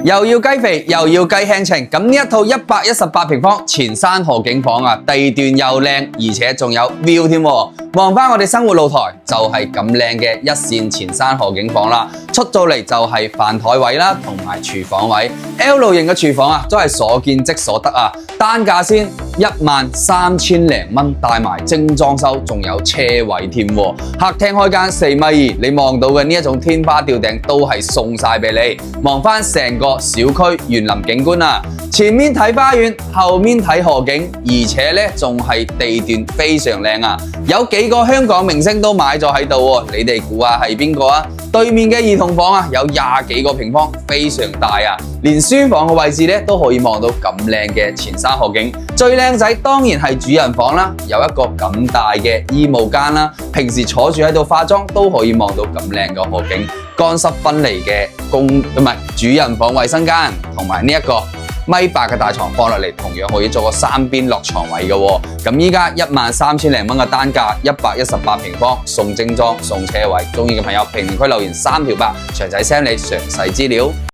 又要雞肥又要雞輕情，咁呢一套118平方前山河景房啊，地段又靚，而且仲有 view 添。望翻我哋生活露台就係咁靚嘅一線前山河景房啦，出到嚟就係飯台位啦，同埋廚房位 L 型嘅廚房啊，都係所見即所得啊，單價先13000零蚊，帶埋精裝修，仲有車位添。客廳開間4.2米，你望到嘅呢一種天花吊頂都係送晒俾你。望翻成個小區園林景觀啊，前面睇花園，後面睇河景，而且咧仲係地段非常靚啊！有幾個香港明星都買咗喺度喎，你哋估下係邊個啊？對面嘅兒童房啊，有20幾個平方，非常大啊！連書房嘅位置咧都可以望到咁靚嘅前山河景。最靚仔當然係主人房啦，有一個咁大嘅衣帽間啦，平時坐住喺度化妝都可以望到咁靚嘅河景。乾濕分離嘅主人房衛生間，同埋呢一個1.8米嘅大床放落嚟，同樣可以做個3邊落床位嘅喎。咁依家13000零蚊嘅單價，118平方，送精裝送車位，中意嘅朋友評論區留言3條8，詳細 send 你詳細資料。